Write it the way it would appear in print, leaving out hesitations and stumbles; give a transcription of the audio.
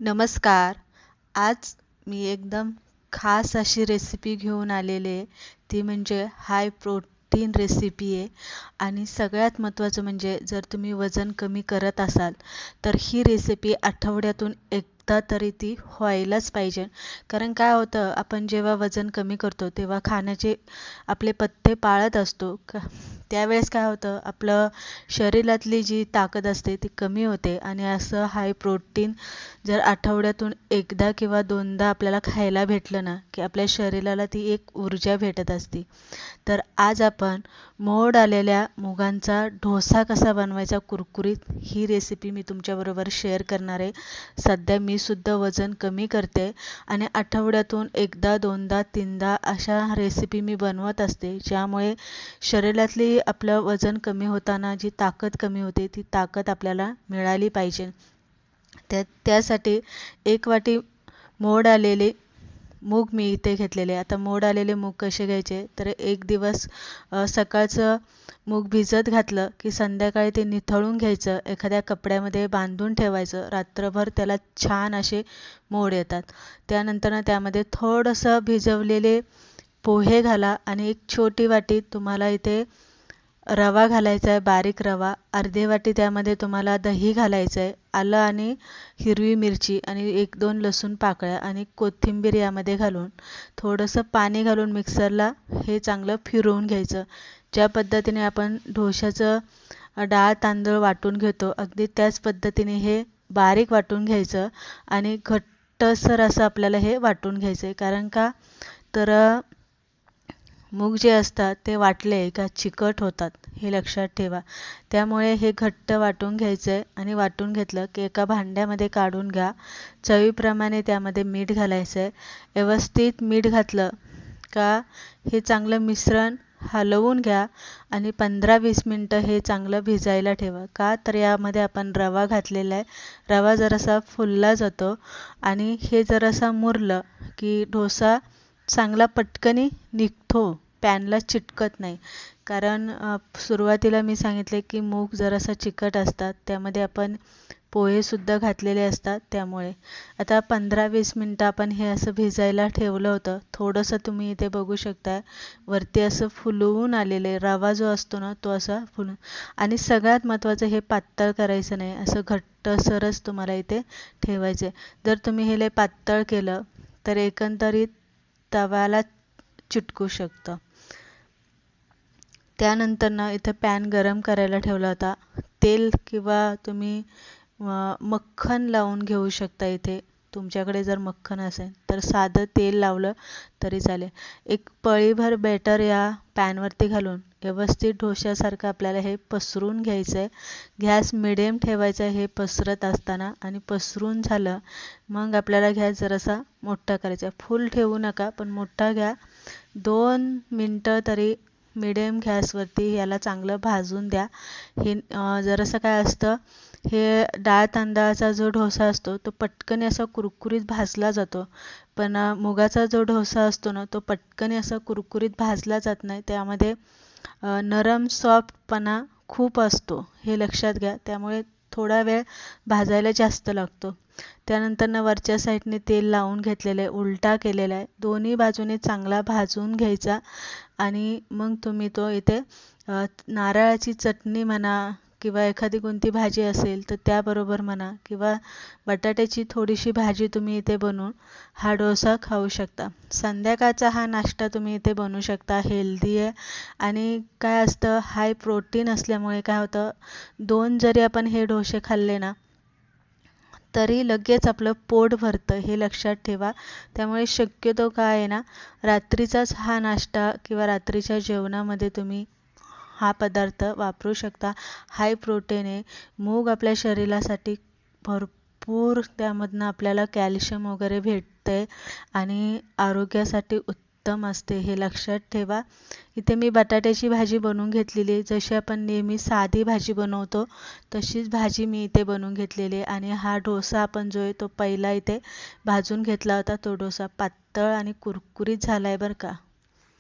नमस्कार. आज मी एकदम खास अशी रेसिपी घेऊन आलेली आहे. ती म्हणजे हाय प्रोटीन रेसिपी आहे आणि सगळ्यात महत्त्वाचं म्हणजे जर तुम्ही वजन कमी करत असाल, तर ही रेसिपी आठवड्यातून एकदा तरी ती व्हायलाच पाहिजे. कारण काय होतं, आपण जेव्हा वजन कमी करतो, तेव्हा खाण्याचे आपले पथ्य पाळत असतो. त्यावेळेस काय होतं, आपलं शरीरातली जी ताकद असते ती कमी होते आणि असं हाय प्रोटीन जर आठवड्यातून एकदा किंवा दोनदा आपल्याला खायला भेटलं ना, की आपल्या शरीराला ती एक ऊर्जा भेटत असते. तर आज आपण मोड आलेल्या मुगांचा डोसा कसा बनवायचा कुरकुरीत, ही रेसिपी मी तुमच्याबरोबर शेअर करणार आहे. सध्या मी सुद्धा वजन कमी करते आणि आठवड्यातून एकदा, दोनदा, तीनदा अशा रेसिपी मी बनवत असते. ज्यामुळे शरीरातली आपलं वजन कमी होताना जी ताकद कमी होते, ती ताकद आपल्याला मिळाली पाहिजे. त्यासाठी 1 वाटी मोड आलेले मूग मी इथे घेतलेले. आता मोड आलेले मूग कसे घ्यायचे, तर एक दिवस सकाळचं मूग भिजत घातलं की संध्याकाळी ते निथळून घ्यायचं, एखाद्या कपड्यामध्ये बांधून ठेवायचं. रात्रभर त्याला छान असे मोड येतात. त्यानंतर त्यामध्ये थोडंसं भिजवलेले पोहे घाला आणि एक छोटी वाटी तुम्हाला इथे रवा घालायचा आहे, बारीक रवा. अर्धी वाटी त्यामध्ये तुम्हाला दही घालायचं आहे, आलं आणि हिरवी मिरची आणि 1-2 लसूण पाकळ्या आणि कोथिंबीर यामध्ये घालून थोडंसं पाणी घालून मिक्सरला हे चांगलं फिरवून घ्यायचं. ज्या पद्धतीने आपण डोशाचं डाळ तांदूळ वाटून घेतो, अगदी त्याच पद्धतीने हे बारीक वाटून घ्यायचं आणि घट्टसर असं आपल्याला हे वाटून घ्यायचं आहे. कारण का, तर मूग जे असतात ते वाटले का चिकट होतात, हे लक्षात ठेवा. त्यामुळे हे घट्ट वाटून घ्यायचं आहे आणि वाटून घेतलं की एका भांड्यामध्ये काढून घ्या. चवीप्रमाणे त्यामध्ये मीठ घालायचं आहे. व्यवस्थित मीठ घातलं का हे चांगलं मिश्रण हलवून घ्या आणि 15-20 मिनटं हे चांगलं भिजायला ठेवा. का, तर यामध्ये आपण रवा घातलेला आहे. रवा जरासा फुलला जातो आणि हे जरासा मुरलं की डोसा चांगला पटकनी निघतो, पॅनला चिटकत नाही. कारण सुरुवातीला मी सांगितले की मूग जरासा चिकट असतात, त्यामध्ये आपण पोहेसुद्धा घातलेले असतात. त्यामुळे आता 15-20 मिनटं आपण हे असं भिजायला ठेवलं होतं. थोडंसं तुम्ही इथे बघू शकता, वरती असं फुलवून आलेलं आहे. रवा जो असतो ना, तो असा फुलून. आणि सगळ्यात महत्त्वाचं, हे पातळ करायचं नाही, असं घट्टसरच तुम्हाला इथे ठेवायचं आहे. जर तुम्ही हे लय पातळ केलं तर एकंदरीत तव्याला चिटकू शकतं. त्यानंतर ना इथं पॅन गरम करायला ठेवला होता. तेल किंवा तुम्ही मक्खन लावून घेऊ शकता. इथे तुमच्याकडे जर मक्खन असेल तर साधं तेल लावलं तरी चालेल. एक पळीभर बॅटर या पॅनवरती घालून व्यवस्थित डोश्यासारखं आपल्याला हे पसरून घ्यायचं आहे. गॅस मिडियम ठेवायचा हे पसरत असताना आणि पसरून झालं मग आपल्याला गॅस जरासा मोठा करायचा. फुल ठेवू नका, पण मोठा घ्या. 2 मिनटं तरी मिडियम गॅसवरती याला चांगलं भाजून द्या. हे जरासं काय असतं, हे डाळ तांदळाचा जो डोसा असतो तो पटकन असा कुरकुरीत भाजला जातो, पण मुगाचा जो डोसा असतो ना, तो पटकन असा कुरकुरीत भाजला जात नाही. त्यामध्ये नरम सॉफ्टपणा खूप असतो, हे लक्षात घ्या. त्यामुळे थोडा वेळ भाजायला जास्त लागतो. त्यानंतर वरच्या साईडने तेल लावून घेतलेलं आहे, उलटा केलेला आहे. दोन्ही बाजूने चांगला भाजून घ्यायचा आणि मग तुम्ही तो इथे नारळाची चटणी म्हणा किंवा एखादी कोणती भाजी असेल तर त्याबरोबर म्हणा किंवा बटाट्याची थोडीशी भाजी तुम्ही इथे बनवून हा डोसा खाऊ शकता. संध्याकाळचा हा नाश्ता तुम्ही इथे बनवू शकता. हेल्दी आहे आणि काय असतं, हाय प्रोटीन असल्यामुळे काय होतं, 2 जरी आपण हे डोसे खाल्ले ना तरी लगेच आपलं पोट भरतं, हे लक्षात ठेवा. त्यामुळे शक्यतो काय आहे ना, रात्रीचाच हा नाश्ता किंवा रात्रीच्या जेवणामध्ये तुम्ही हा पदार्थ वापरू शकता. हाय प्रोटीन आहे. मूग आपल्या शरीरासाठी भरपूर, त्यामधनं आपल्याला कॅल्शियम वगैरे भेटते आणि आरोग्यासाठी उत्तम असते, हे लक्षात ठेवा. इथे मी बटाट्याची भाजी बनवून घेतलेली आहे. जशी आपण नेहमी साधी भाजी बनवतो तशीच भाजी मी इथे बनवून घेतलेली आहे. आणि हा डोसा आपण जो आहे तो पहिला इथे भाजून घेतला होता. तो डोसा पातळ आणि कुरकुरीत झाला आहे बरं का.